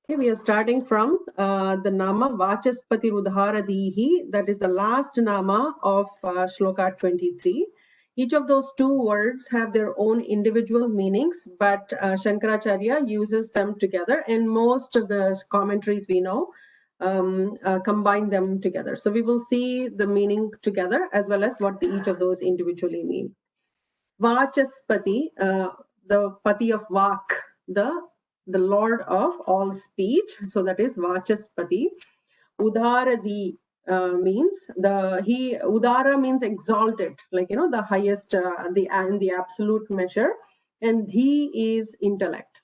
Okay, we are starting from the Nama Vachaspati Rudharadihi. That is the last Nama of Shloka 23. Each of those two words have their own individual meanings, but Shankaracharya uses them together, and most of the commentaries we know combine them together. So we will see the meaning together as well as what each of those individually mean. Vachaspati, the Pati of Vak, the Lord of all speech. So that is Vachaspati. Udaradi means Udara means exalted, like the highest, the absolute measure, and he is intellect.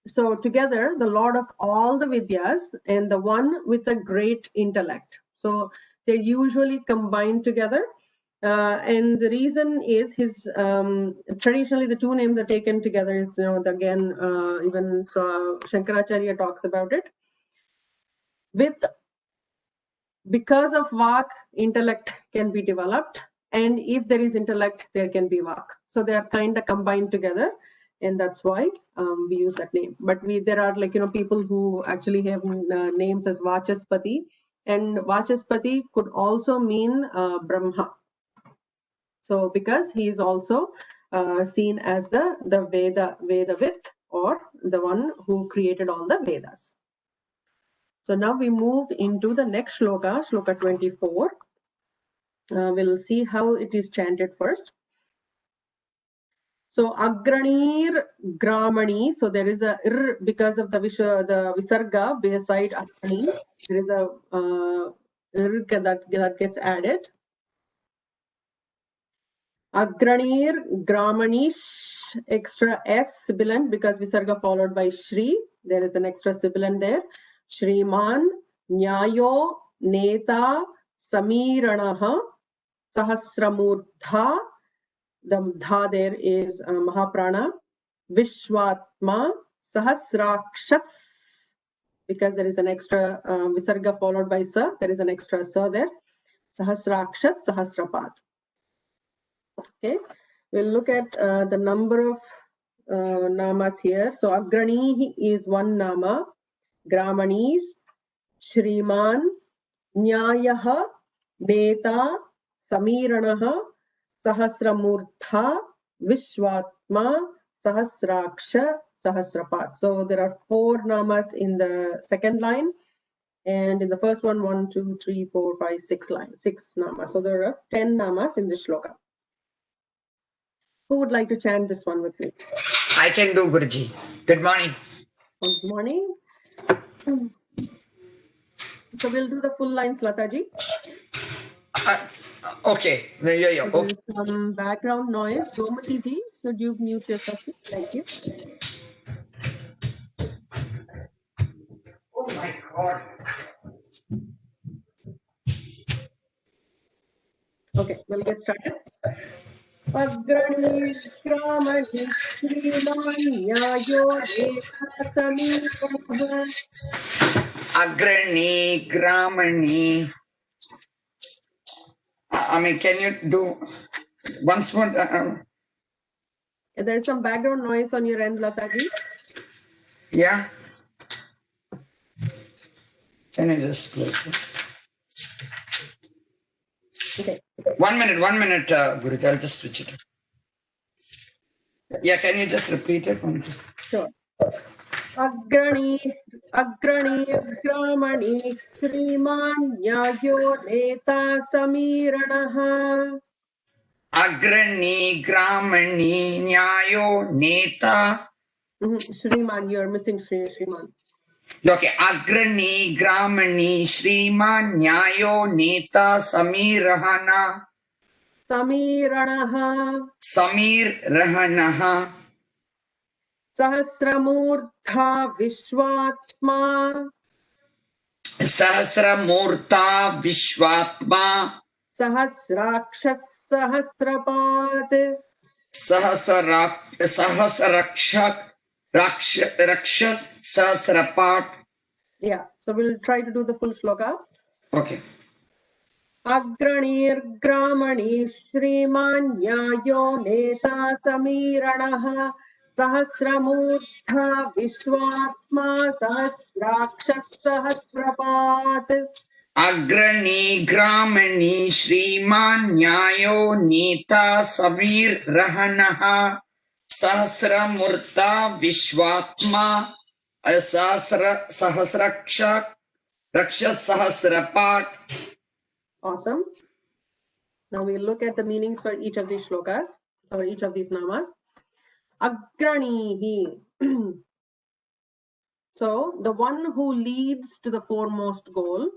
So together, the Lord of all the Vidyas and the one with a great intellect. So they're usually combined together. And the reason is his traditionally the two names are taken together is again even Shankaracharya talks about it. Because of Vak, intellect can be developed, and if there is intellect, there can be Vak. So they are kind of combined together, and that's why we use that name. But there are people who actually have names as Vachaspati, and Vachaspati could also mean Brahma. So because he is also seen as the Vedavit, or the one who created all the Vedas. So now we move into the next shloka, shloka 24. We'll see how it is chanted first. So Agranir Gramani. So there is a ir because of the Visarga beside Agrani. There is a ir that gets added. Agranir Gramani, extra S sibilant because Visarga followed by Shri. There is an extra sibilant there. Shriman, Nyayo, Neta, Samiranaha, Sahasramurtha. The dha there is Mahaprana. Vishwatma, Sahasrakshas, because there is an extra Visarga followed by Sa. There is an extra Sa there. Sahasrakshas, Sahasrapat. Okay, we'll look at the number of namas here. So Agrani is one nama, Gramanis, Shriman, Nyayaha, Neta, Samiranaha, Sahasramurtha, Vishwatma, Sahasraksha, Sahasrapat. So there are 4 namas in the second line, and in the first one, 1, 2, 3, 4, 5, 6 lines, 6 namas. So there are 10 namas in this shloka. Who would like to chant this one with me? I can do, Guruji. Good morning. Good morning. So we'll do the full lines, Lataji. Okay. Yeah. So there's some background noise. Gomati ji, could you mute yourself? Thank you. Oh my God. Okay, we'll get started. Agrani Gramani Srimanyayo Neta Samiranaha. Agrani, Gramani. I mean, can you do once more? There's some background noise on your end, Lataji. Yeah. Can I just close it? Okay. 1 minute, Guruji. I'll just switch it. Yeah, can you just repeat it? Sure. Agrani Gramani Srimanyayo Neta Samiranaha. Agrani, Gramani, Nyayo, Neta. Shriman, you're missing Shriman. Okay. Agrani, Gramani, Shriman, Nyayo, Neta, Samirahana. Samiranaha. Samirahanaha. Sahasramurtha Vishwatma. Sahasramurtha Vishwatma. Sahasrakshas Sahasrapat. Rakshas Sahasrapat. Yeah, so we'll try to do the full shloka. Okay. Agranir Gramani Shrimanyayo Neta Samiranaha Sahasramurtha Vishwatma Sahasrakshas Sahasrapat. Agrani Gramani Shriman Nyayo Nita Savir Rahanaha Sahasramurta Vishwatma Sahasraksha Rakshas Sahasrapat. Awesome. Now we'll look at the meanings for each of these shlokas, or each of these namas. Agranihi. So the one who leads to the foremost goal,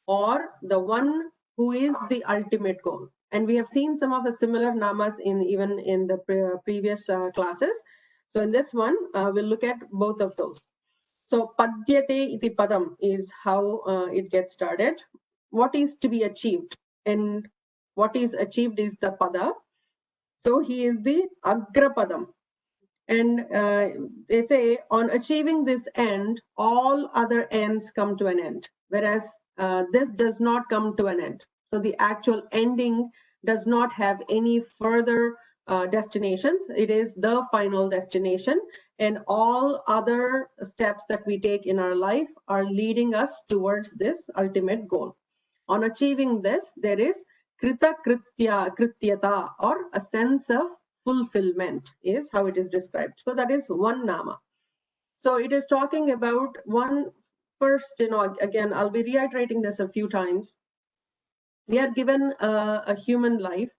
or the one who is the ultimate goal. And we have seen some of the similar namas even in the previous classes. So in this one, we'll look at both of those. So padyate iti padam is how it gets started. What is to be achieved, and what is achieved is the pada. So he is the agrapadam. And they say on achieving this end, all other ends come to an end, whereas this does not come to an end. So the actual ending does not have any further destinations. It is the final destination, and all other steps that we take in our life are leading us towards this ultimate goal. On achieving this, there is krita krityata, or a sense of fulfillment, is how it is described. So that is one nama. So it is talking about one first, again, I'll be reiterating this a few times. We are given a human life,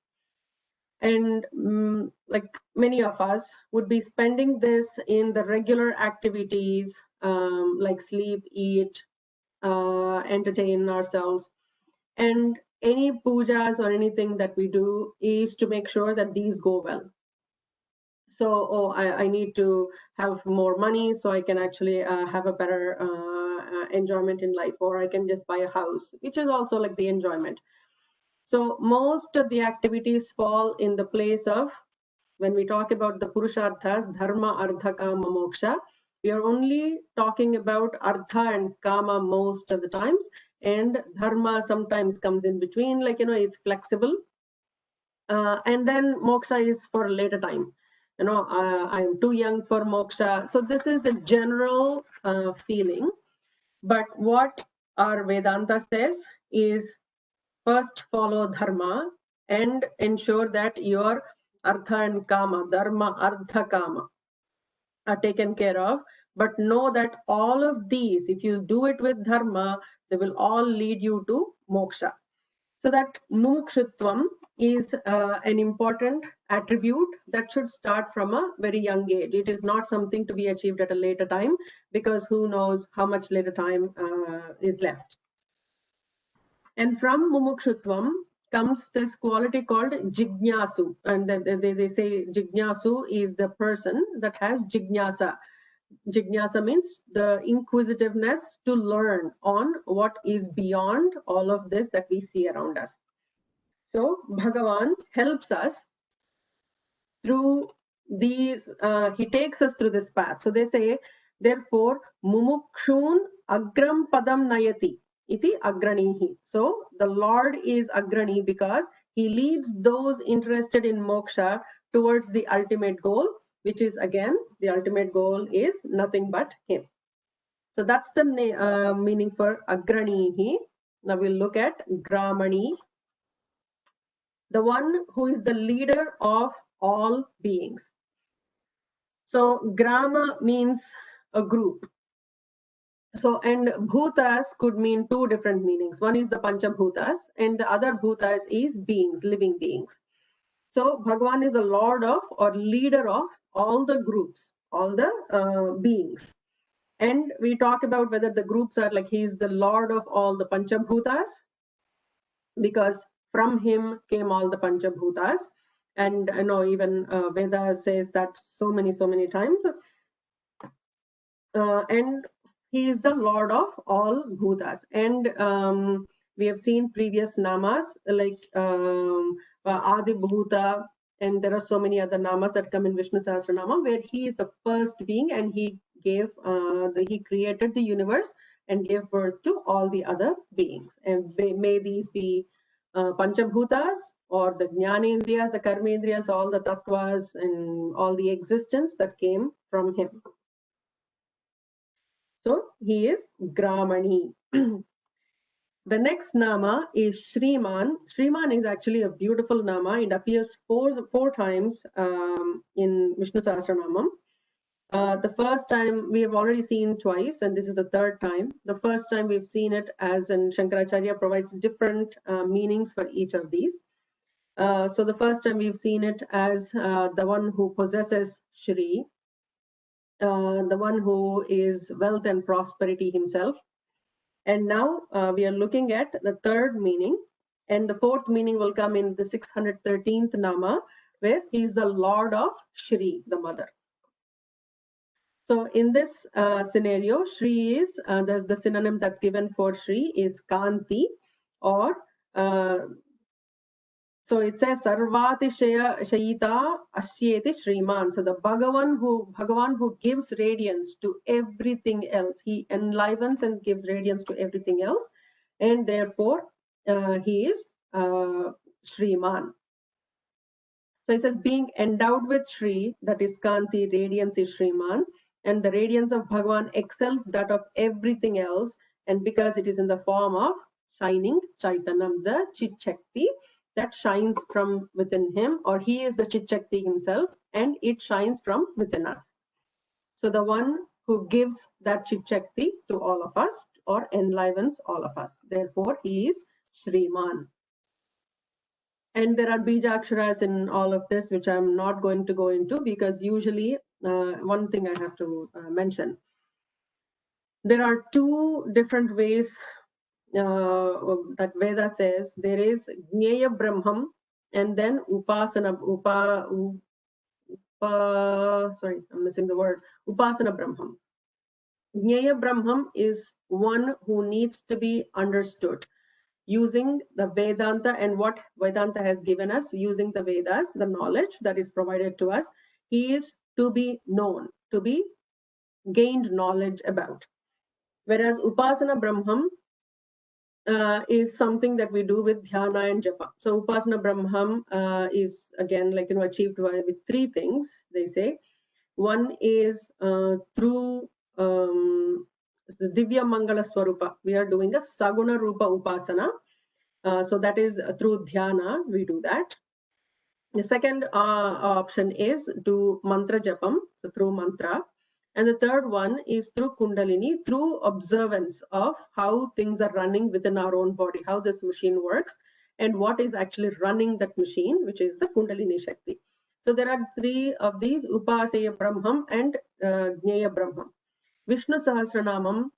and like many of us would be spending this in the regular activities, like sleep, eat, entertain ourselves. And any pujas or anything that we do is to make sure that these go well. So, I need to have more money so I can actually have a better enjoyment in life, or I can just buy a house, which is also like the enjoyment. So most of the activities fall in the place of, when we talk about the purusharthas, dharma, artha, kama, moksha, we are only talking about artha and kama most of the times, and dharma sometimes comes in between, like, it's flexible. And then moksha is for a later time. I'm too young for moksha. So this is the general feeling. But what our Vedanta says is, first follow dharma and ensure that your artha and kama, dharma, artha, kama, are taken care of. But know that all of these, if you do it with dharma, they will all lead you to moksha. So that mumukshutvam is an important attribute that should start from a very young age. It is not something to be achieved at a later time, because who knows how much later time is left. And from mumukshutvam comes this quality called jignasu. And they say jignasu is the person that has jignasa. Jignasa means the inquisitiveness to learn on what is beyond all of this that we see around us. So Bhagavan helps us through these, he takes us through this path. So they say, therefore, mumukshun agram padam nayati iti agranihi. So the Lord is agrani because he leads those interested in moksha towards the ultimate goal, which is, again, the ultimate goal is nothing but him. So that's the meaning for agranihi. Now we'll look at gramani, the one who is the leader of all beings. So grama means a group. So, and bhutas could mean two different meanings. One is the panchabhutas, and the other bhutas is beings, living beings. So Bhagavan is the lord of, or leader of, all the groups, all the beings. And we talk about whether the groups are like, he is the lord of all the panchabhutas, because from him came all the panchabhutas. And even Veda says that so many times. And he is the lord of all bhutas. And we have seen previous namas like Adi Bhuta, and there are so many other namas that come in Vishnu Sahasranama, where he is the first being, and he gave he created the universe and gave birth to all the other beings. And may these be panchabhutas, or the Jnanendriyas, the Karmendriyas, all the tattvas and all the existence that came from him. So he is Gramani. The next nama is Shriman. Shriman is actually a beautiful nama. It appears four times in Vishnu Sahasranamam. The first time we have already seen twice, and this is the third time. The first time we've seen it as, and Shankaracharya provides different meanings for each of these. So the first time we've seen it as the one who possesses Shri, the one who is wealth and prosperity himself. And now we are looking at the third meaning, and the fourth meaning will come in the 613th nama, where he is the Lord of Shri, the mother. So in this scenario, Shri is, the synonym that's given for Shri is Kanti, or so it says Sarvatishaya Shayita Asyeti Shriman. So the Bhagavan who gives radiance to everything else. He enlivens and gives radiance to everything else. And therefore, he is Shriman. So it says being endowed with Shri, that is Kanti, radiance is Shriman. And the radiance of Bhagavan excels that of everything else. And because it is in the form of shining Chaitanam, the Chit Shakti, that shines from within him, or he is the Chit Shakti himself, and it shines from within us. So the one who gives that Chit Shakti to all of us, or enlivens all of us. Therefore, he is Shriman. And there are Bijaksharas in all of this, which I'm not going to go into, because usually, one thing I have to mention, there are two different ways that Veda says. There is Jnaya Brahmam, and then Upasana, sorry, I'm missing the word, Upasana Brahmam. Jnaya Brahmam is one who needs to be understood using the Vedanta and what Vedanta has given us, using the Vedas, the knowledge that is provided to us. He is to be known, to be gained knowledge about. Whereas Upasana Brahmam is something that we do with dhyana and japa. So Upasana Brahmam is again achieved with three things, they say. One is through Divya Mangala Swarupa. We are doing a Saguna Rupa Upasana. So that is through dhyana, we do that. The second option is do mantra japam, so through mantra. And the third one is through Kundalini, through observance of how things are running within our own body, how this machine works, and what is actually running that machine, which is the Kundalini Shakti. So there are three of these, Upasaya Brahmam and Jnaya Brahmam. Vishnu Sahasranamam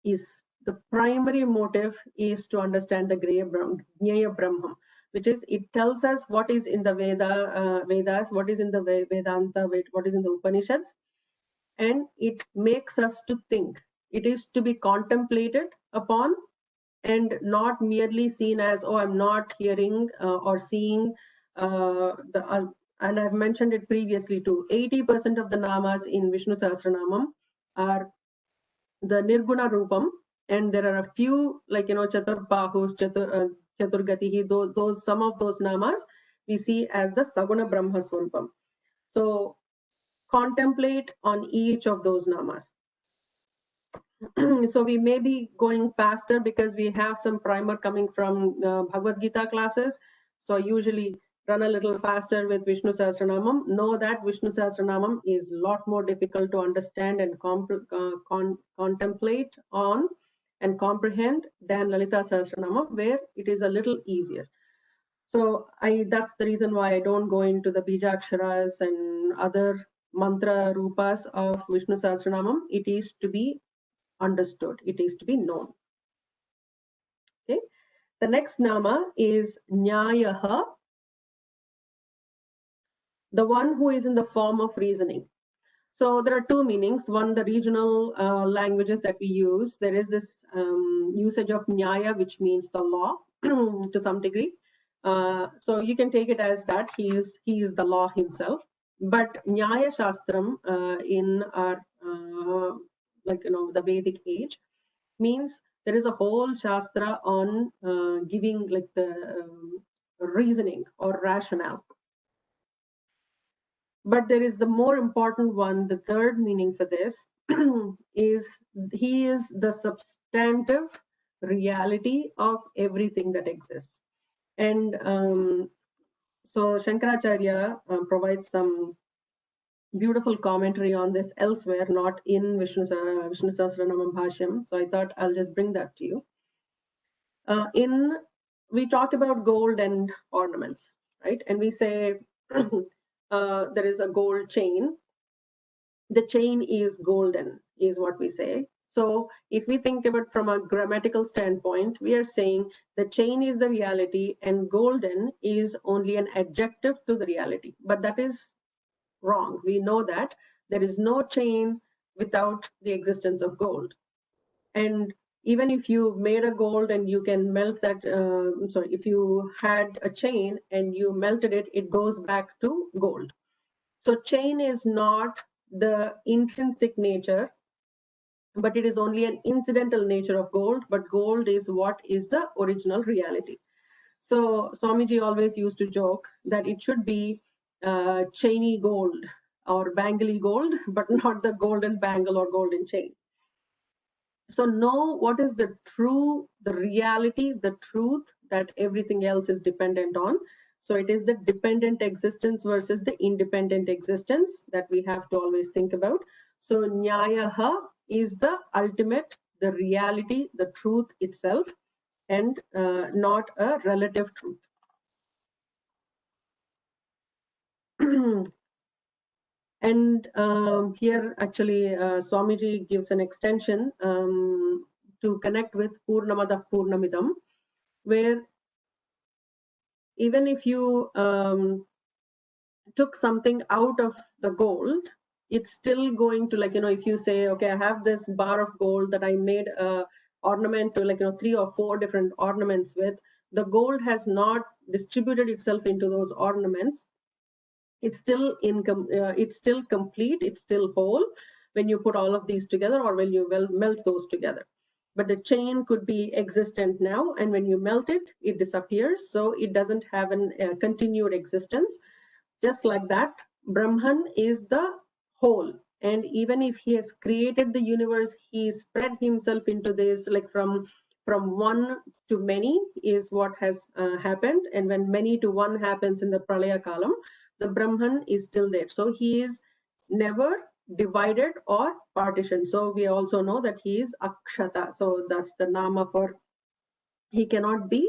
is the primary motive is to understand the Jnaya Brahmam, which is it tells us what is in the Vedas, what is in the Vedanta, what is in the Upanishads, and it makes us to think. It is to be contemplated upon and not merely seen as, oh, I'm not hearing or seeing and I've mentioned it previously too. 80% of the namas in Vishnu Sahasranamam are the Nirguna Rupam, and there are a few Chaturbahus, Chaturgatihi, those some of those namas we see as the Saguna Brahma Swarupam. So contemplate on each of those namas. So we may be going faster because we have some primer coming from Bhagavad Gita classes. So usually run a little faster with Vishnu Sahasranamam. Know that Vishnu Sahasranamam is a lot more difficult to understand and contemplate on and comprehend than Lalita Sahasranamam, where it is a little easier. So that's the reason why I don't go into the Bijaksharas and other mantra rupas of Vishnu Sahasranamam. It is to be understood. It is to be known. Okay. The next nama is Nyayaha, the one who is in the form of reasoning. So there are two meanings. One, the regional languages that we use. There is this usage of Nyaya, which means the law to some degree. So you can take it as that he is the law himself. But Nyaya Shastram in our the Vedic age means there is a whole shastra on giving reasoning or rationale. But there is the more important one, the third meaning for this is he is the substantive reality of everything that exists. And so Shankaracharya provides some beautiful commentary on this elsewhere, not in Vishnu Sahasranamam Bhashyam. So I thought I'll just bring that to you. We talk about gold and ornaments, right? And we say there is a gold chain. The chain is golden, is what we say. So if we think of it from a grammatical standpoint, we are saying the chain is the reality and golden is only an adjective to the reality. But that is wrong. We know that there is no chain without the existence of gold. And even if you made a gold and you can melt that, if you had a chain and you melted it, it goes back to gold. So chain is not the intrinsic nature, but it is only an incidental nature of gold, but gold is what is the original reality. So Swamiji always used to joke that it should be chainy gold or bangly gold, but not the golden bangle or golden chain. So know what is the reality, the truth that everything else is dependent on. So it is the dependent existence versus the independent existence that we have to always think about. So Nyayaha is the ultimate, the reality, the truth itself, and not a relative truth. And here actually Swamiji gives an extension to connect with Purnamada Purnamidam, where even if you took something out of the gold, it's still going to, like, if you say, okay, I have this bar of gold that I made a ornament to, 3 or 4 different ornaments with, the gold has not distributed itself into those ornaments. It's still it's still complete, it's still whole when you put all of these together or when you melt those together. But the chain could be existent now, and when you melt it, it disappears, so it doesn't have a continued existence. Just like that, Brahman is the whole, and even if he has created the universe, he spread himself into this, like from one to many is what has happened. And when many to one happens in the Pralaya Kalam, the Brahman is still there. So he is never divided or partitioned. So we also know that he is Akshata. So that's the nama for he cannot be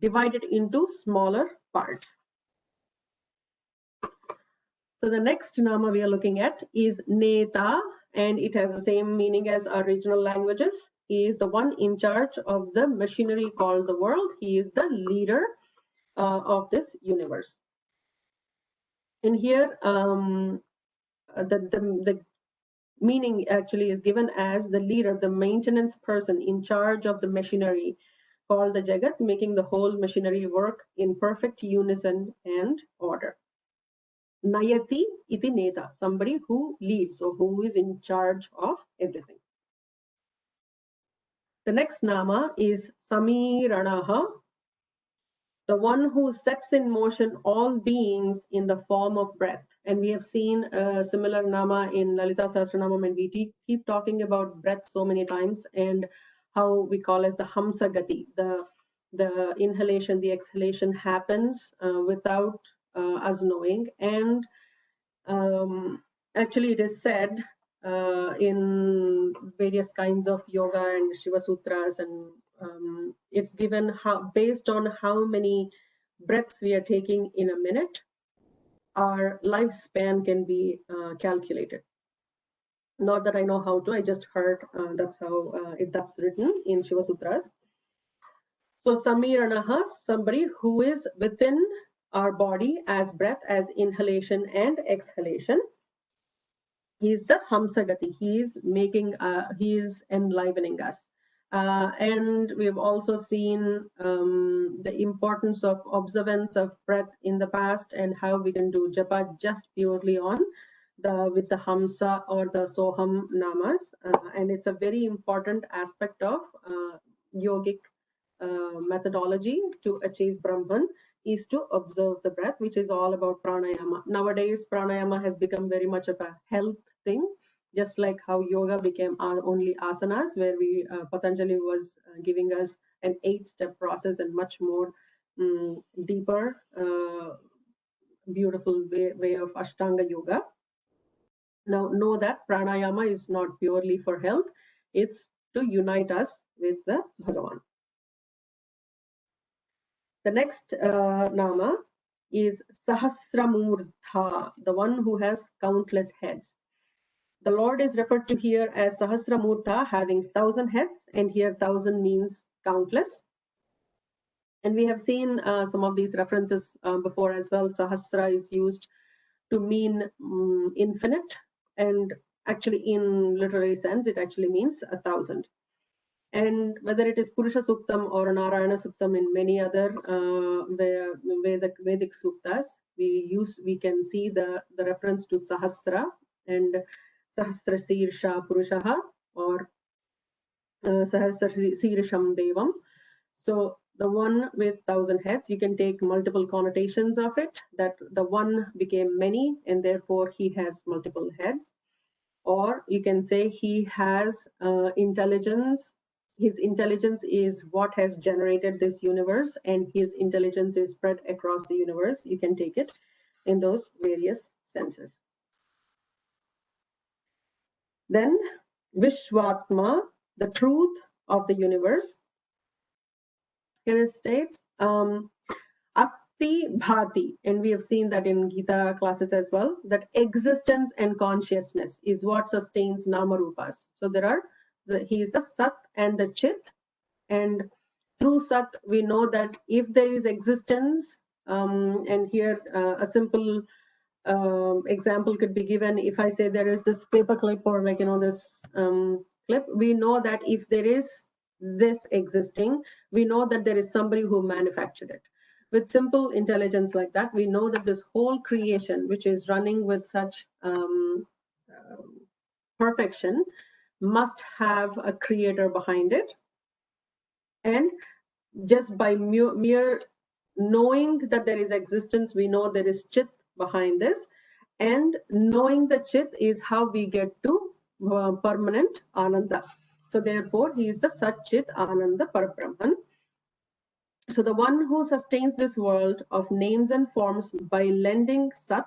divided into smaller parts. So the next nama we are looking at is Neta, and it has the same meaning as our regional languages. He is the one in charge of the machinery called the world. He is the leader of this universe. And here, the meaning actually is given as the leader, the maintenance person in charge of the machinery called the Jagat, making the whole machinery work in perfect unison and order. Nayati iti neta, somebody who leads or who is in charge of everything. The next nama is Samiranaha, the one who sets in motion all beings in the form of breath. And we have seen a similar nama in Lalita Sahasranamam, and we keep talking about breath so many times, and how we call as the Hamsa Gati. The inhalation, the exhalation happens without us knowing. And actually it is said in various kinds of yoga and Shiva Sutras, and it's given based on how many breaths we are taking in a minute, our lifespan can be calculated. Not that I know how to, I just heard that's how that's written in Shiva Sutras. So Samiranaha, somebody who is within our body as breath, as inhalation and exhalation. He is the Hamsagati. He is he is enlivening us. And we've also seen the importance of observance of breath in the past, and how we can do japa just purely on with the Hamsa or the Soham namas. And it's a very important aspect of yogic methodology to achieve Brahman is to observe the breath, which is all about pranayama. Nowadays, pranayama has become very much of a health thing, just like how yoga became only asanas, where Patanjali was giving us an 8-step process and much more deeper, beautiful way of Ashtanga yoga. Now, know that pranayama is not purely for health, it's to unite us with the Bhagavan. The next nama is Sahasramurtha, the one who has countless heads. The Lord is referred to here as Sahasramurtha, having 1,000 heads, and here 1,000 means countless. And we have seen some of these references before as well. Sahasra is used to mean infinite, and actually in literary sense, it actually means 1,000. And whether it is Purusha Suktam or Narayana Suktam in many other Vedic Suktas, we can see the reference to Sahasra and Sahasra Sirsha Purushaha or Sahasra Sirsham Devam. So the one with 1,000 heads, you can take multiple connotations of it, that the one became many and therefore he has multiple heads. Or you can say he has intelligence. His intelligence is what has generated this universe, and his intelligence is spread across the universe. You can take it in those various senses. Then Vishwatma, the truth of the universe. Here it states, Asti Bhati, and we have seen that in Gita classes as well, that existence and consciousness is what sustains Namarupas. So he is the Sat and the Chit, and through Sat we know that if there is existence, and here a simple example could be given. If I say there is this paper clip or this clip, we know that if there is this existing, we know that there is somebody who manufactured it. With simple intelligence like that, we know that this whole creation, which is running with such perfection, must have a creator behind it. And just by mere knowing that there is existence, we know there is Chit behind this. And knowing the Chit is how we get to permanent Ananda. So therefore, he is the Sat Chit Ananda Parabrahman. So the one who sustains this world of names and forms by lending Sat,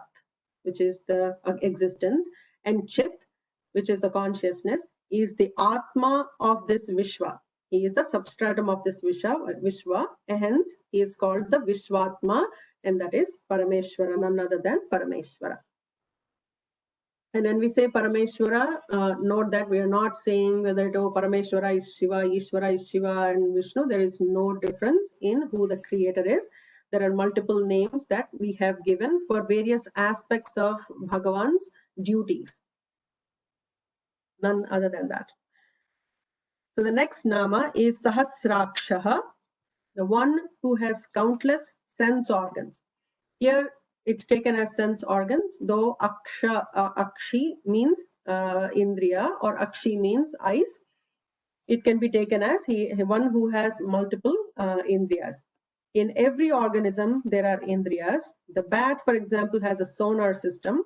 which is the existence, and Chit, which is the consciousness, is the Atma of this Vishwa. He is the substratum of this Vishwa, and hence he is called the Vishwatma, and that is Parameshwara, none other than Parameshwara. And when we say Parameshwara, note that we are not saying whether Parameshwara is Shiva, Ishvara is Shiva, and Vishnu. There is no difference in who the creator is. There are multiple names that we have given for various aspects of Bhagavan's duties. None other than that. So the next nama is Sahasrakshaha, the one who has countless sense organs. Here it's taken as sense organs, though Akshi means Indriya or Akshi means eyes. It can be taken as one who has multiple Indriyas. In every organism, there are Indriyas. The bat, for example, has a sonar system.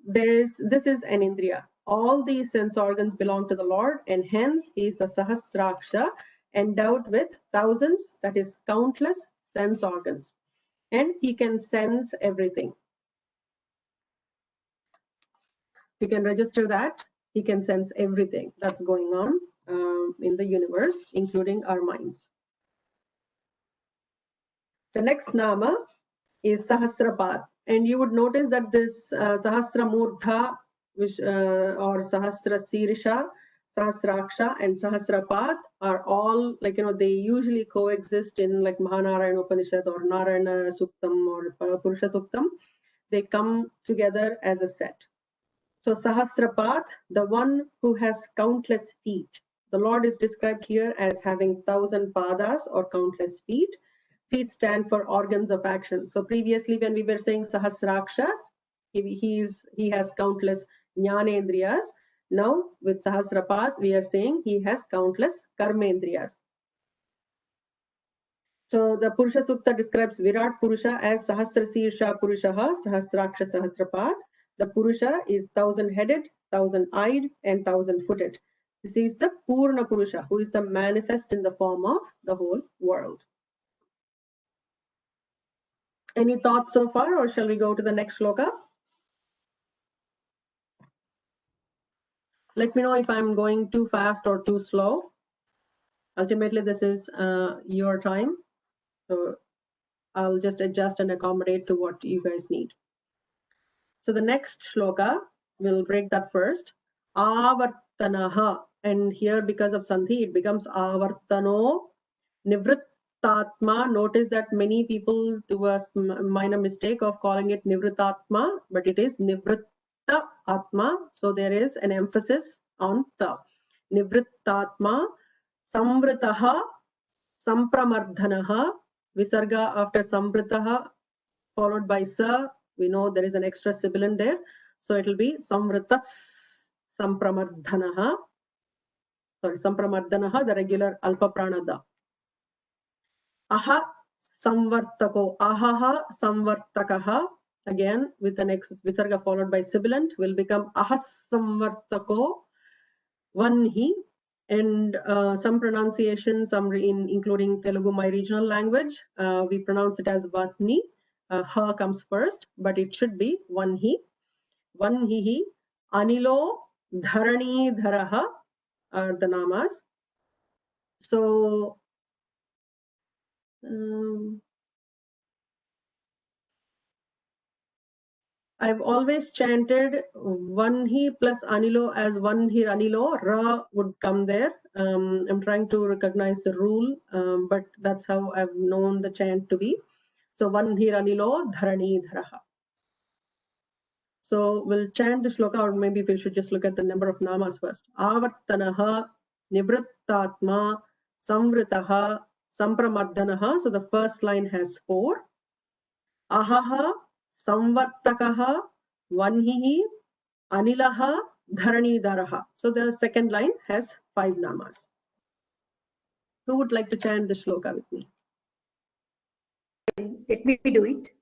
This is an Indriya. All these sense organs belong to the Lord, and hence he is the Sahasraksha, endowed with thousands, that is countless sense organs. And he can sense everything. We can register that he can sense everything that's going on in the universe, including our minds. The next nama is Sahasrapat, and you would notice that this Sahasramurtha, which or Sahasra Sirsha, Sahasraksha, and Sahasrapat are all they usually coexist in Mahanarayana Upanishad or Narayana Suktam or Purusha Suktam. They come together as a set. So Sahasrapat, the one who has countless feet. The Lord is described here as having 1,000 padas or countless feet. Feet stand for organs of action. So previously when we were saying Sahasraksha, he has countless Jnanendriyas. Now with Sahasrapat, we are saying he has countless Karmendriyas. So the Purusha Sukta describes Virat Purusha as Sahasrasirsha Purushaha, Sahasraksha Sahasrapat. The Purusha is 1,000-headed, 1,000-eyed, and 1,000-footed. This is the Purna Purusha, who is the manifest in the form of the whole world. Any thoughts so far, or shall we go to the next shloka? Let me know if I'm going too fast or too slow. Ultimately, this is your time. So I'll just adjust and accommodate to what you guys need. So the next shloka, we'll break that first. Avartanaha. And here, because of Sandhi, it becomes Avartano Nivrittatma. Notice that many people do a minor mistake of calling it Nivrittatma, but it is Nivritta Atma. So there is an emphasis on ta. Nivrittatma Samvritaha Sampramardhanaha. Visarga after Samvritaha followed by sa. We know there is an extra sibilant there. So it will be Samvritas Sampramardhanaha. Sorry, Sampramardhanaha, the regular Alpa Pranada. Aha Samvartako. Ahaha Samvartakaha. Again, with the next Visarga followed by sibilant will become Ahas Samvartako. Vanhi. And some pronunciation, including Telugu, my regional language, we pronounce it as Vatni. Ha comes first, but it should be Vanhi. Vanhihi, Anilo, Dharani, Dharaha are the namas. So, I've always chanted Vanhi plus Anilo as Vanhi Anilo. Ra would come there. I'm trying to recognize the rule, but that's how I've known the chant to be. So Vanhi Anilo, Dharani, Dharaha. So we'll chant the shloka, or maybe we should just look at the number of namas first. Avartanaha, Nivrittatma, Samvritaha, Sampramardhanaha. So the first line has 4. Ahaha, Samvartakaha, Vanhihi, Anilaha, Dharanidaraha. So the second line has 5 namas. Who would like to chant the shloka with me? Let me do it.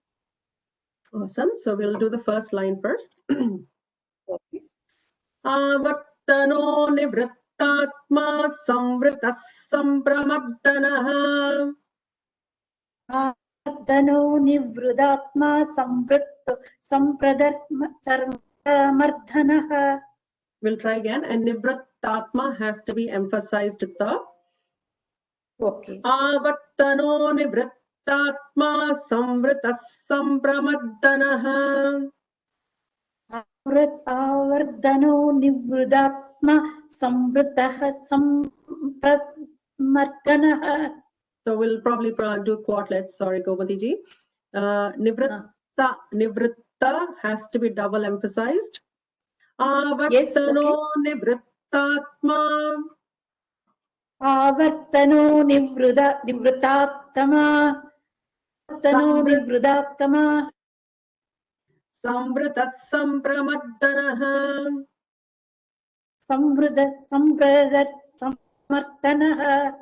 Awesome. So we'll do the first line first. Okay. Avartano Nivrittatma Samvritas Sampramardhanaha. Avartano Nivrittatma Sampramardhanaha. We'll try again. And Nivrittatma has to be emphasized ta. Okay. Avartano Nivrittatma Samvritas Sampramardhanaha. Avardhano Nivrittatma Samvritaha Sampramardhanaha. So we'll probably do quartets. Sorry, Gomati ji. Nivritta has to be double emphasized. Avartano Yes, okay. Nivrittatma. Avartano Nivrittatma. Avartano Nivrittatma. Samvritas Sampramardhanaha. Sampramardhanaha.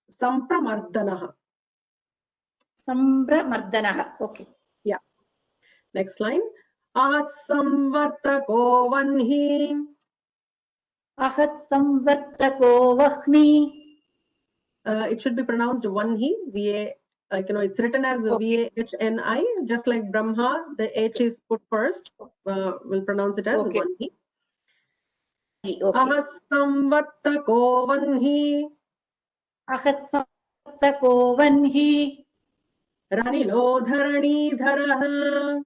Sampramardhanaha. Sampramardhanaha. Okay. Yeah. Next line. Asamvartako vanhi. Ahat samvartako vahni. It should be pronounced vanhi. V-A, it's written as V-A-H-N-I, just like Brahma. The H is put first. We'll pronounce it as vanhi. Okay. Ahasamvartako vanhi. Ahat samvartako vanhi. Ranilo dharani dharaha.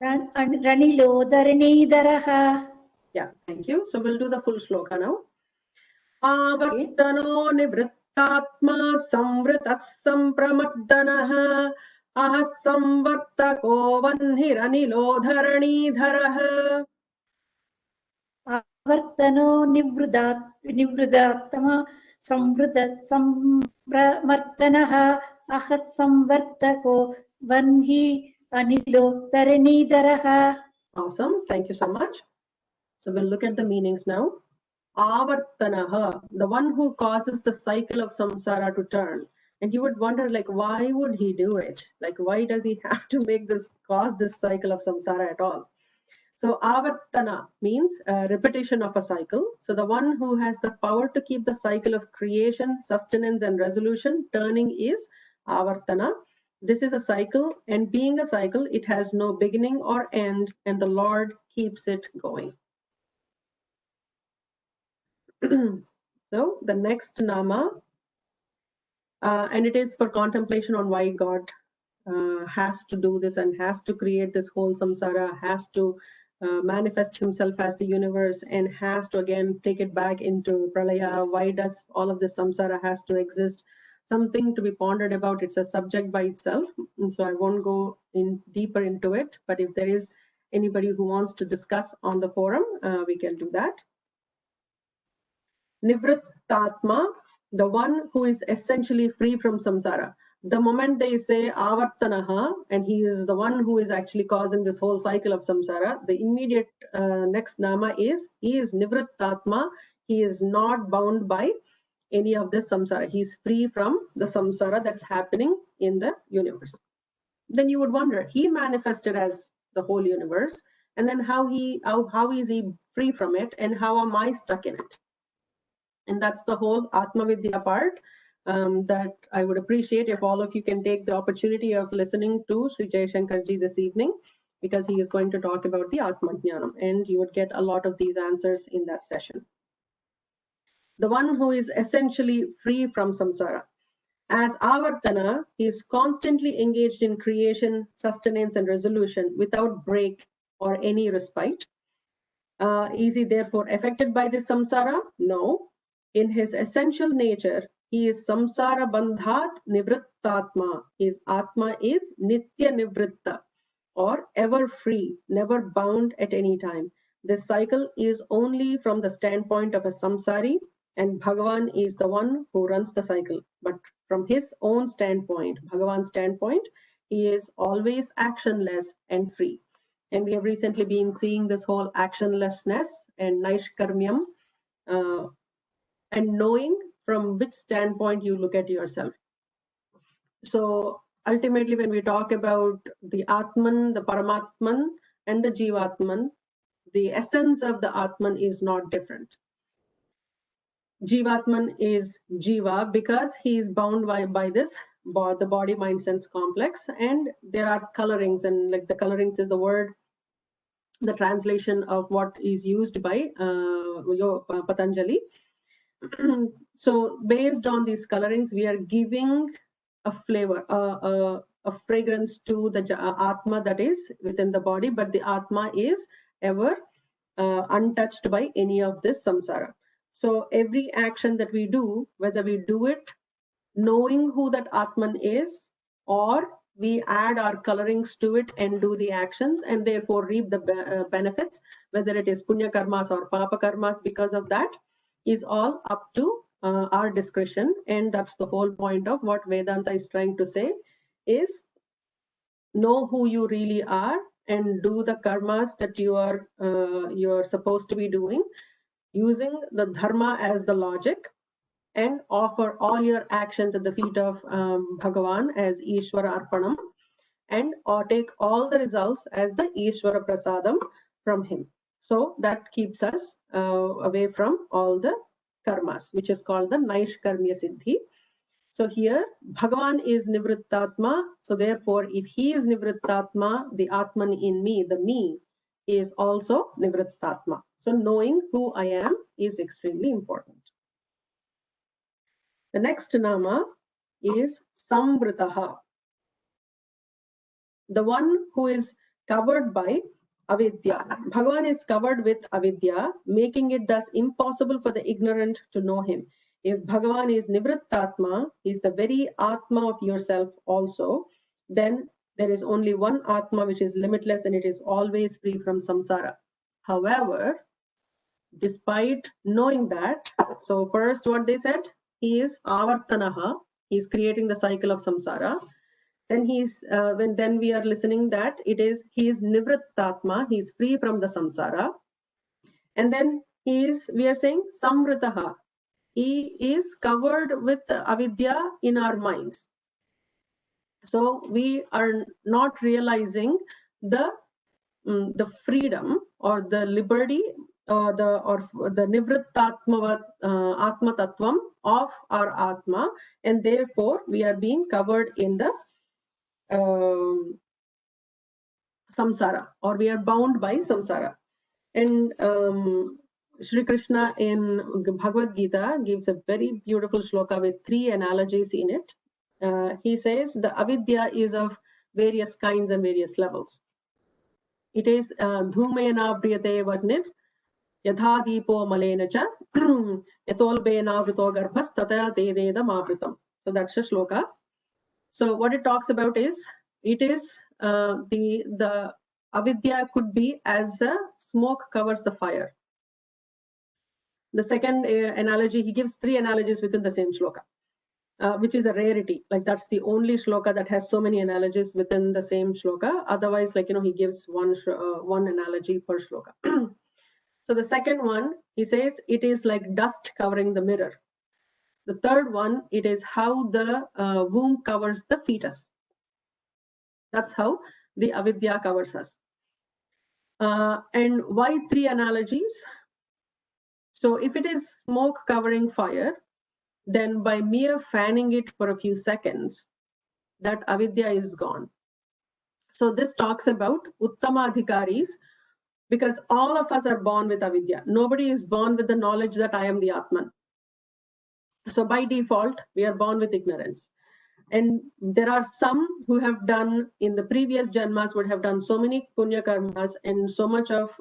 Ranilo dharani dharaha. Yeah, thank you. So we'll do the full shloka now. Avartano Nivrittatma Samvritas Sampramardhanaha. Ahasamvartako vanhiranilo dharani dharaha. Avartano Nivrittatma Sampramardhanaha. Ahat samvartako vanhi anilo dharani dharaha. Awesome. Thank you so much. So we'll look at the meanings now. Avartanaha, the one who causes the cycle of samsara to turn. And you would wonder, like, why would he do it? Like, why does he have to make this, cause this cycle of samsara at all? So avartana means repetition of a cycle. So the one who has the power to keep the cycle of creation, sustenance, and resolution turning is avartana. This is a cycle, and being a cycle, it has no beginning or end, and the Lord keeps it going. So the next nama, and it is for contemplation on why God has to do this and has to create this whole samsara, has to manifest himself as the universe, and has to again take it back into pralaya. Why does all of this samsara has to exist? Something to be pondered about. It's a subject by itself, and so I won't go in deeper into it. But if there is anybody who wants to discuss on the forum, we can do that. Nivrittatma, the one who is essentially free from samsara. The moment they say avartanaha, and he is the one who is actually causing this whole cycle of samsara, the immediate next nama is, he is nivrittatma, he is not bound by any of this samsara. He is free from the samsara that's happening in the universe. Then you would wonder, he manifested as the whole universe, and then how is he free from it, and how am I stuck in it? And that's the whole Atma Vidya part that I would appreciate if all of you can take the opportunity of listening to Sri Jayashankarji this evening, because he is going to talk about the Atma Jnanam, and you would get a lot of these answers in that session. The one who is essentially free from samsara. As Avartana, he is constantly engaged in creation, sustenance, and resolution without break or any respite. Is he therefore affected by this samsara? No. In his essential nature, he is samsara bandhat nivrittatma. His atma is nitya nivritta, or ever free, never bound at any time. This cycle is only from the standpoint of a samsari, and Bhagavan is the one who runs the cycle. But from his own standpoint, Bhagavan's standpoint, he is always actionless and free. And we have recently been seeing this whole actionlessness and naishkarmyam, and knowing from which standpoint you look at yourself. So ultimately, when we talk about the Atman, the Paramatman, and the Jivatman, the essence of the Atman is not different. Jivatman is Jiva because he is bound by this, the body, mind, sense complex, and there are colorings, and like the colorings is the word, the translation of what is used by Patanjali. So based on these colorings, we are giving a flavor, a fragrance to the Atma that is within the body, but the Atma is ever untouched by any of this samsara. So every action that we do, whether we do it knowing who that Atman is, or we add our colorings to it and do the actions and therefore reap the benefits, whether it is punya karmas or papa karmas, because of that is all up to our discretion. And that's the whole point of what Vedanta is trying to say, is know who you really are and do the karmas that you are supposed to be doing, using the dharma as the logic, and offer all your actions at the feet of Bhagavan as Ishvara Arpanam, and or take all the results as the Ishvara Prasadam from him. So that keeps us away from all the karmas, which is called the Naishkarmya Siddhi. So here, Bhagavan is Nivrittatma. So therefore, if he is Nivrittatma, the Atman in me, the me, is also Nivrittatma. So knowing who I am is extremely important. The next nama is Samvritaha, the one who is covered by avidya. Bhagavan is covered with avidya, making it thus impossible for the ignorant to know him. If Bhagavan is Nivrittatma, he is the very Atma of yourself also, then there is only one Atma which is limitless and it is always free from samsara. However, despite knowing that, so first what they said, he is avartanaha, he is creating the cycle of samsara. Then then we are listening that he is nivrittatma, he is free from the samsara. And then we are saying samvritaha. He is covered with avidya in our minds. So we are not realizing the freedom or the liberty or the nivrittatma atma tattvam of our atma, and therefore we are being covered in the samsara, or we are bound by samsara. And Sri Krishna in Bhagavad Gita gives a very beautiful shloka with 3 analogies in it. He says the avidya is of various kinds and various levels. It is dhumena priyate vagnir yatha deepo malena cha yatolbena vrito garbhas tata tededam avritam. So that's a shloka. So what it talks about is, it is the avidya could be as a smoke covers the fire. The second analogy, he gives 3 analogies within the same shloka, which is a rarity. Like that's the only shloka that has so many analogies within the same shloka. Otherwise, like, he gives one analogy per shloka. So the second one, he says, it is like dust covering the mirror. The third one, it is how the womb covers the fetus. That's how the avidya covers us. And why 3 analogies? So if it is smoke covering fire, then by mere fanning it for a few seconds, that avidya is gone. So this talks about uttamadhikaris, because all of us are born with avidya. Nobody is born with the knowledge that I am the Atman. So by default, we are born with ignorance. And there are some who have done, in the previous janmas, would have done so many punya karmas and so much of,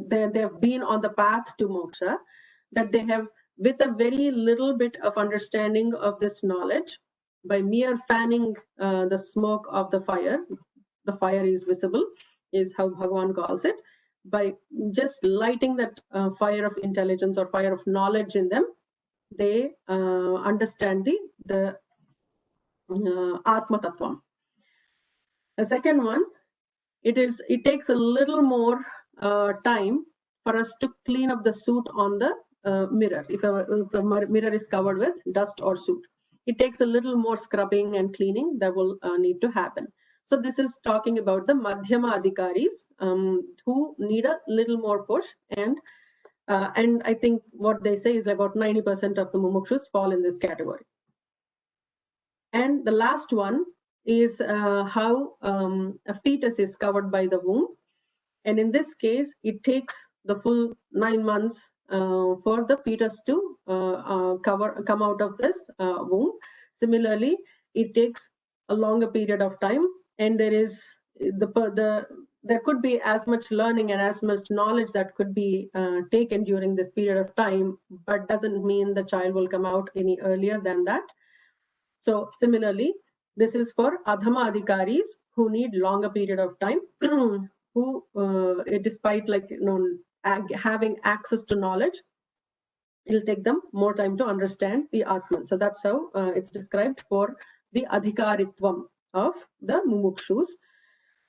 they have been on the path to moksha, that they have, with a very little bit of understanding of this knowledge, by mere fanning the smoke of the fire is visible, is how Bhagavan calls it. By just lighting that fire of intelligence or fire of knowledge in them, they understand the Atma Tattvam. The second one, it takes a little more time for us to clean up the soot on the mirror. If a mirror is covered with dust or soot, it takes a little more scrubbing and cleaning that will need to happen. So this is talking about the Madhyama Adhikaris who need a little more push, and I think what they say is about 90% of the mumukshus fall in this category. And the last one is how a fetus is covered by the womb. And in this case, it takes the full 9 months for the fetus to come out of this womb. Similarly, it takes a longer period of time, and there could be as much learning and as much knowledge that could be taken during this period of time, but doesn't mean the child will come out any earlier than that. So similarly, this is for adhama adhikaris who need longer period of time, who despite having access to knowledge, it'll take them more time to understand the Atman. So that's how it's described for the adhikaritvam of the mumukshus.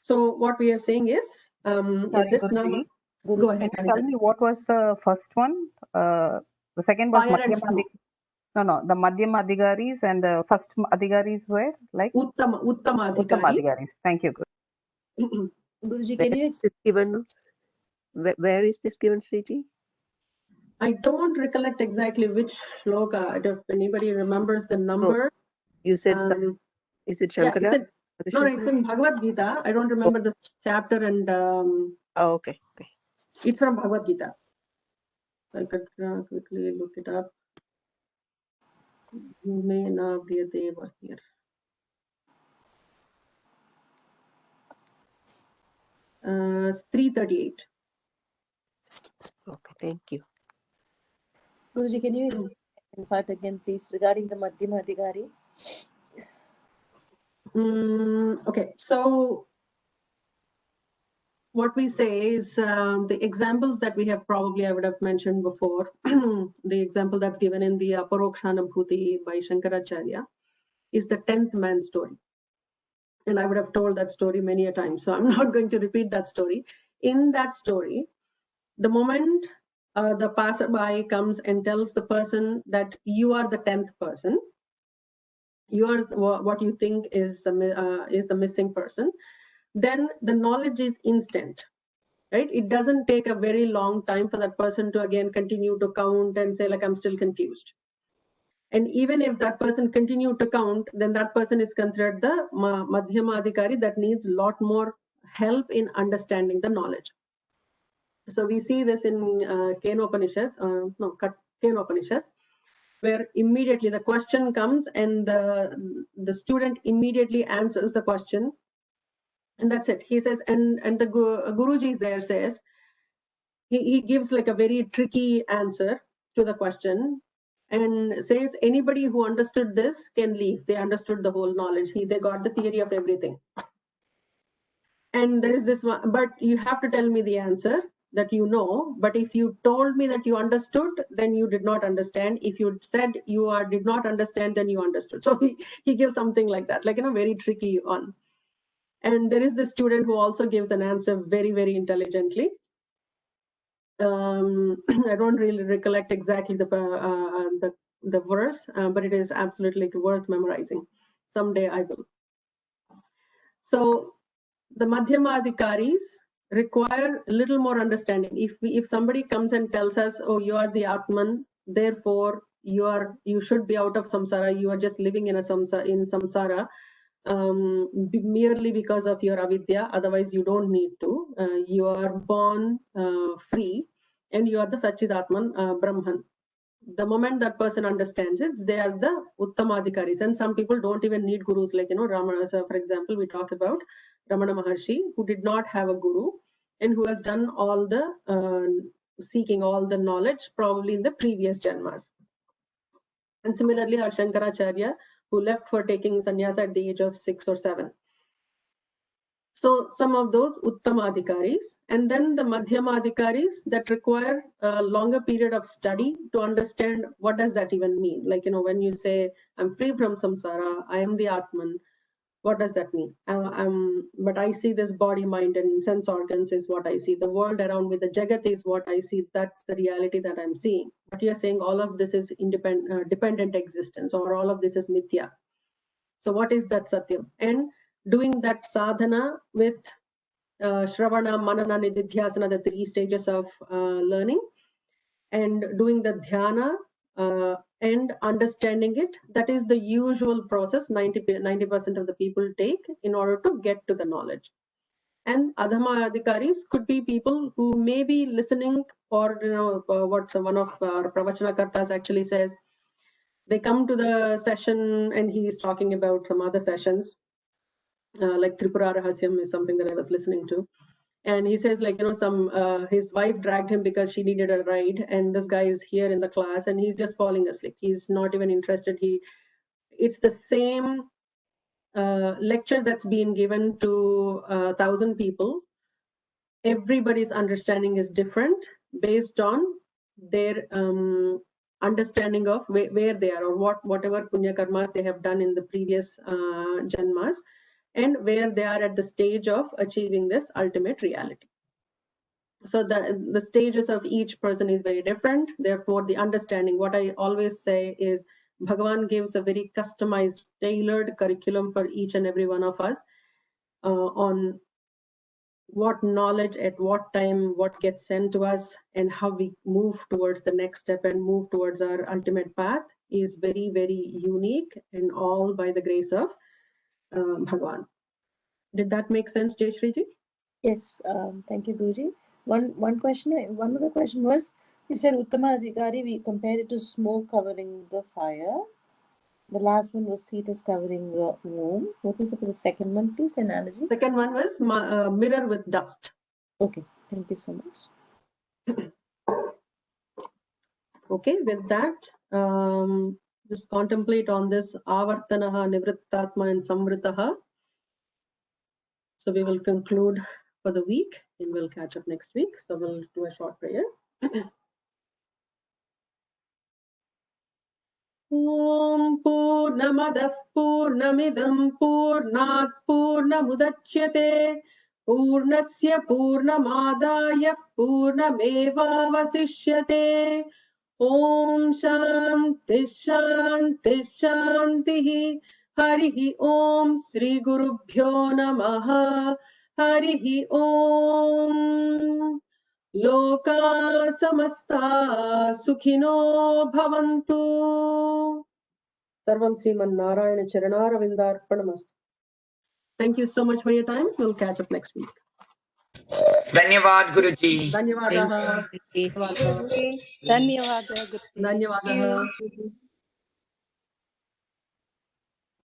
So what we are saying is, this nama, go ahead. Can you tell me what was the first one? The second was Madhyama. No, the Madhyama Adhigaris, and the first Adhigaris were like Uttama Adhigaris. Thank you. Guruji, can you given? Where is this given, Sriji? I don't recollect exactly which shloka. If anybody remembers the number. Oh, you said is it Shankara? Yeah, it's in Bhagavad Gita. I don't remember the chapter and. Oh, okay. It's from Bhagavad Gita. I could quickly look it up. You may not be here. It's 338. Okay, thank you. Guruji, can you explain in part again, please, regarding the Madhyama Adhikari? Okay, so what we say is the examples that we have I would have mentioned before. The example that's given in the Aparokshanabhuti by Shankaracharya is the 10th man story. And I would have told that story many a time, so I'm not going to repeat that story. In that story, The moment the passerby comes and tells the person that you are the 10th person, you are what you think is the missing person, then the knowledge is instant, right? It doesn't take a very long time for that person to again continue to count and say like, I'm still confused. And even if that person continued to count, then that person is considered the Madhyamadhikari that needs a lot more help in understanding the knowledge. So we see this in Kenopanishad, Kenopanishad, where immediately the question comes and the student immediately answers the question. And that's it. He says, and the Guruji there says, he gives like a very tricky answer to the question and says, anybody who understood this can leave. They understood the whole knowledge. They got the theory of everything. And there is this one, but you have to tell me the answer that you know. But if you told me that you understood, then you did not understand. If you said you did not understand, then you understood. So he gives something like that, like, very tricky one. And there is this student who also gives an answer very, very intelligently. I don't really recollect exactly the verse, but it is absolutely worth memorizing. Someday I will. So the Madhyamadhikaris require a little more understanding. If somebody comes and tells us, oh, you are the Atman, therefore you should be out of samsara, you are just living in samsara, merely because of your avidya, otherwise you don't need to. You are born free, and you are the Satchidatman Brahman. The moment that person understands it, they are the Uttamadhikaris. And some people don't even need gurus, like, Ramana, for example, we talk about Ramana Maharshi, who did not have a guru and who has done all the seeking all the knowledge probably in the previous janmas. And similarly, our Shankaracharya, who left for taking sannyasa at the age of 6 or 7. So some of those Uttamadhikaris, and then the Madhyamadhikaris that require a longer period of study to understand what does that even mean. Like, when you say, I'm free from samsara, I am the Atman, what does that mean? But I see this body, mind, and sense organs is what I see. The world around me, the Jagat is what I see. That's the reality that I'm seeing. But you're saying all of this is dependent existence, or all of this is mithya. So what is that Satyam? And doing that sadhana with Shravana, Manana, Nididhyasana, the 3 stages of learning, and doing the dhyana and understanding it, that is the usual process 90% of the people take in order to get to the knowledge. And Adhama Adhikaris could be people who may be listening, or what one of our Pravachana Kartas actually says, they come to the session and he is talking about some other sessions, like Tripura Rahasyam is something that I was listening to. And he says, like, his wife dragged him because she needed a ride, and this guy is here in the class and he's just falling asleep. He's not even interested. It's the same lecture that's been given to 1,000 people. Everybody's understanding is different based on their understanding of where they are, or whatever punya karmas they have done in the previous janmas, and where they are at the stage of achieving this ultimate reality. So the stages of each person is very different. Therefore, the understanding, what I always say is, Bhagavan gives a very customized, tailored curriculum for each and every one of us on what knowledge at what time, what gets sent to us, and how we move towards the next step and move towards our ultimate path is very, very unique, and all by the grace of Bhagavan. Did that make sense, Jayshriji? Yes, thank you, Guruji. One other question was, you said Uttama Adhikari, we compare it to smoke covering the fire. The last one was fetus covering the womb. What was the second one, please, analogy? Second one was mirror with dust. Okay, thank you so much. Okay, with that, just contemplate on this avartanaha, nivrittatma, and samvritaha. So we will conclude for the week, and we'll catch up next week. So we'll do a short prayer. Om Purnamadah Purnamidam Purnat Purnamudachyate पूर्णस्य पूर्णमादाय पूर्णमेवावशिष्यते। ॐ शान्ति शान्ति शान्तिः। हरिः ॐ श्री गुरुभ्यो नमः। हरिः ॐ। लोका समस्ता सुखिनो भवन्तु। सर्वं Sriman Narayana चरणारविन्दार्पणमस्तु। Thank you so much for your time. We'll catch up next week. Dhanyavad Guruji. धन्यवादः। Thank you. धन्यवादः गुरुजी। धन्यवादः।